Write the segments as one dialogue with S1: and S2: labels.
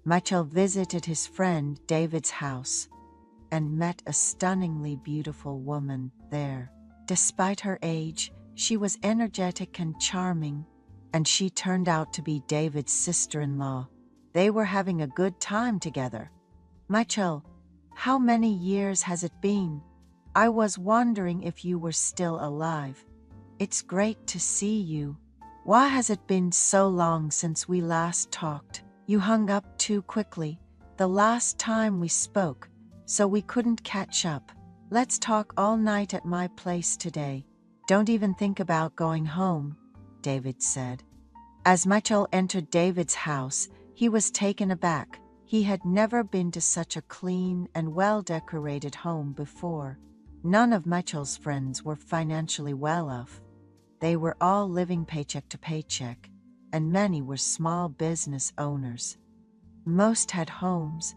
S1: Michael visited his friend David's house and met a stunningly beautiful woman there. Despite her age, she was energetic and charming, and she turned out to be David's sister-in-law. They were having a good time together. Michael, how many years has it been? I was wondering if you were still alive. It's great to see you. Why has it been so long since we last talked? You hung up too quickly the last time we spoke, so we couldn't catch up. Let's talk all night at my place today. Don't even think about going home, David said. As Michael entered David's house, he was taken aback. He had never been to such a clean and well-decorated home before. None of Michael's friends were financially well off. They were all living paycheck to paycheck, and many were small business owners. Most had homes,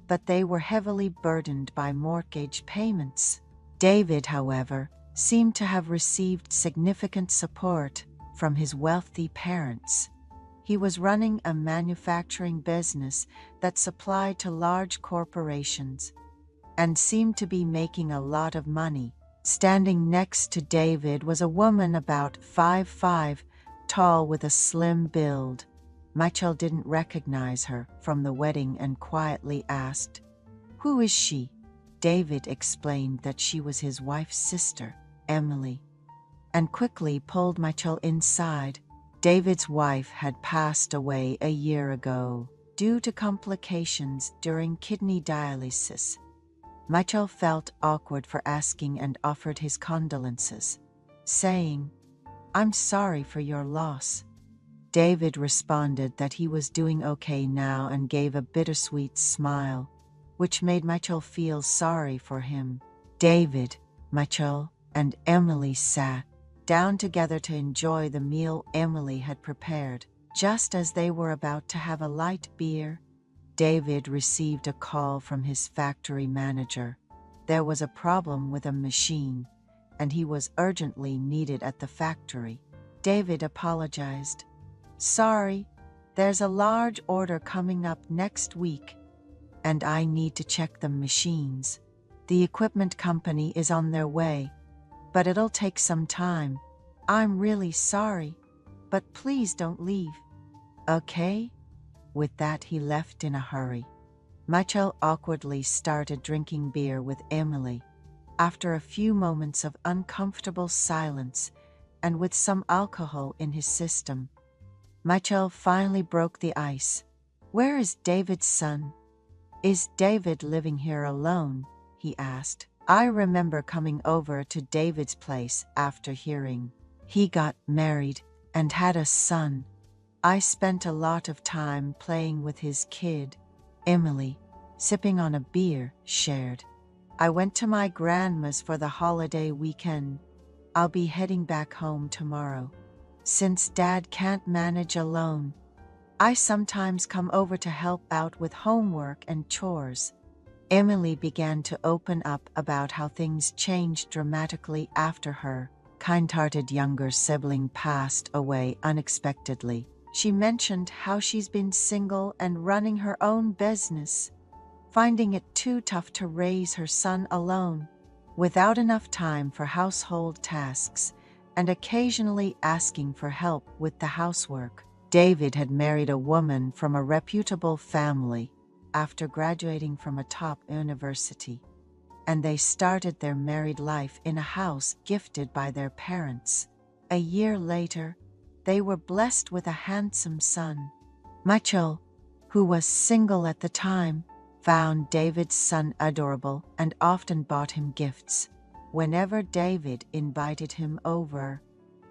S1: but they were heavily burdened by mortgage payments. David, however, seemed to have received significant support from his wealthy parents. He was running a manufacturing business that supplied to large corporations and seemed to be making a lot of money. Standing next to David was a woman about 5'5", tall with a slim build. Michael didn't recognize her from the wedding and quietly asked, "Who is she?" David explained that she was his wife's sister, Emily, and quickly pulled Michael inside. David's wife had passed away a year ago due to complications during kidney dialysis. Michael felt awkward for asking and offered his condolences, saying, "I'm sorry for your loss." David responded that he was doing okay now and gave a bittersweet smile, which made Michael feel sorry for him. David, Michael, and Emily sat down together to enjoy the meal Emily had prepared. Just as they were about to have a light beer, David received a call from his factory manager. There was a problem with a machine, and he was urgently needed at the factory. David apologized. "Sorry, there's a large order coming up next week, and I need to check the machines. The equipment company is on their way, but it'll take some time. I'm really sorry, but please don't leave." "Okay." With that, he left in a hurry. Michael awkwardly started drinking beer with Emily. After a few moments of uncomfortable silence, and with some alcohol in his system, Michael finally broke the ice. "Where is David's son? Is David living here alone?" he asked. "I remember coming over to David's place after hearing he got married and had a son. I spent a lot of time playing with his kid," Emily, sipping on a beer, shared. "I went to my grandma's for the holiday weekend. I'll be heading back home tomorrow. Since Dad can't manage alone, I sometimes come over to help out with homework and chores." Emily began to open up about how things changed dramatically after her kind-hearted younger sibling passed away unexpectedly. She mentioned how she's been single and running her own business, finding it too tough to raise her son alone, without enough time for household tasks, and occasionally asking for help with the housework. David had married a woman from a reputable family after graduating from a top university, and they started their married life in a house gifted by their parents. A year later, they were blessed with a handsome son. Michael, who was single at the time, found David's son adorable and often bought him gifts. Whenever David invited him over,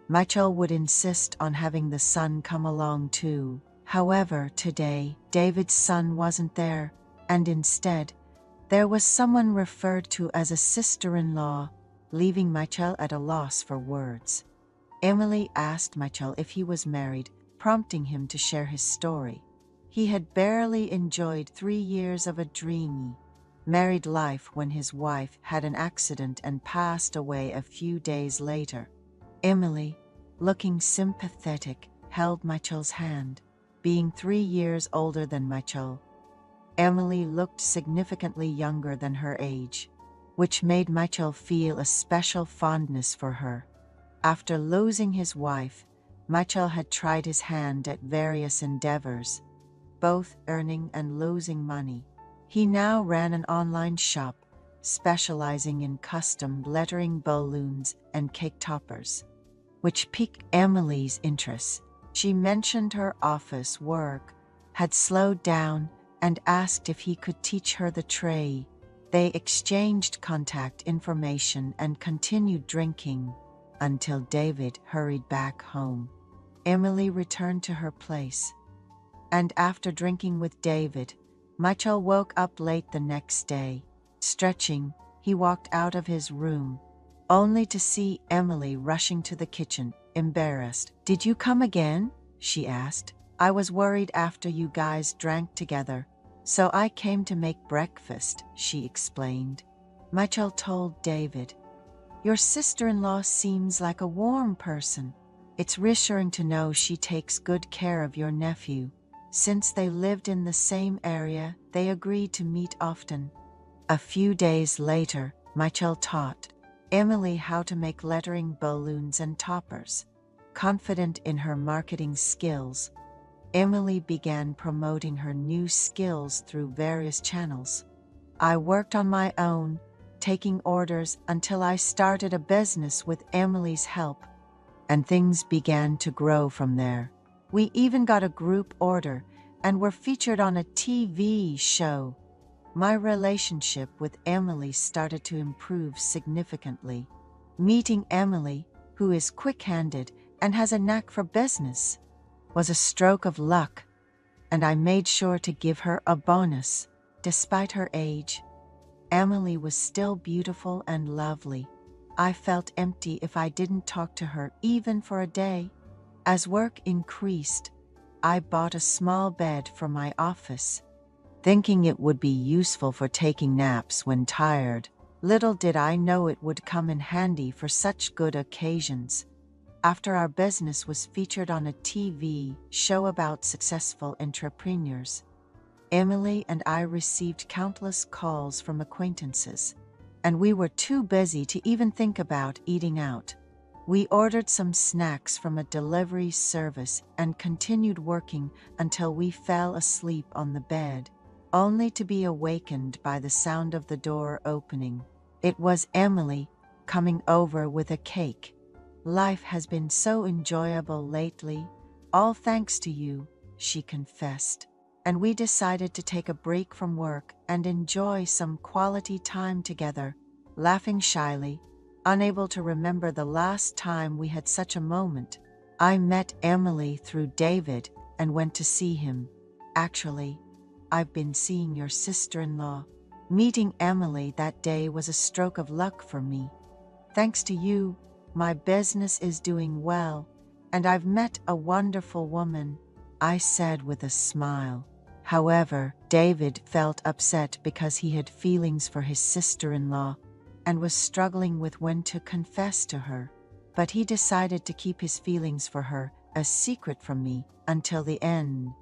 S1: Michael would insist on having the son come along too. However, today, David's son wasn't there, and instead, there was someone referred to as a sister-in-law, leaving Michael at a loss for words. Emily asked Michael if he was married, prompting him to share his story. He had barely enjoyed 3 years of a dreamy, married life when his wife had an accident and passed away a few days later. Emily, looking sympathetic, held Michael's hand. Being 3 years older than Michael, Emily looked significantly younger than her age, which made Michael feel a special fondness for her. After losing his wife, Michael had tried his hand at various endeavors, both earning and losing money. He now ran an online shop specializing in custom lettering balloons and cake toppers, which piqued Emily's interest. She mentioned her office work had slowed down and asked if he could teach her the trade. They exchanged contact information and continued drinking until David hurried back home. Emily returned to her place, and after drinking with David, Michael woke up late the next day. Stretching, he walked out of his room, only to see Emily rushing to the kitchen, embarrassed. "Did you come again?" she asked. "I was worried after you guys drank together, so I came to make breakfast," she explained. Michael told David, "Your sister-in-law seems like a warm person. It's reassuring to know she takes good care of your nephew." Since they lived in the same area, they agreed to meet often. A few days later, Michael taught Emily how to make lettering balloons and toppers. Confident in her marketing skills, Emily began promoting her new skills through various channels. "I worked on my own, taking orders until I started a business with Emily's help, and things began to grow from there. We even got a group order and were featured on a TV show." My relationship with Emily started to improve significantly. Meeting Emily, who is quick-handed and has a knack for business, was a stroke of luck, and I made sure to give her a bonus. Despite her age, Emily was still beautiful and lovely. I felt empty if I didn't talk to her even for a day. As work increased, I bought a small bed for my office, thinking it would be useful for taking naps when tired. Little did I know it would come in handy for such good occasions. After our business was featured on a TV show about successful entrepreneurs, Emily and I received countless calls from acquaintances, and we were too busy to even think about eating out. We ordered some snacks from a delivery service and continued working until we fell asleep on the bed, only to be awakened by the sound of the door opening. It was Emily coming over with a cake. "Life has been so enjoyable lately, all thanks to you," she confessed, and we decided to take a break from work and enjoy some quality time together. Laughing shyly, unable to remember the last time we had such a moment, I met Emily through David and went to see him. "Actually, I've been seeing your sister-in-law." Meeting Emily that day was a stroke of luck for me. "Thanks to you, my business is doing well, and I've met a wonderful woman," I said with a smile. However, David felt upset because he had feelings for his sister-in-law and was struggling with when to confess to her. But he decided to keep his feelings for her a secret from me until the end.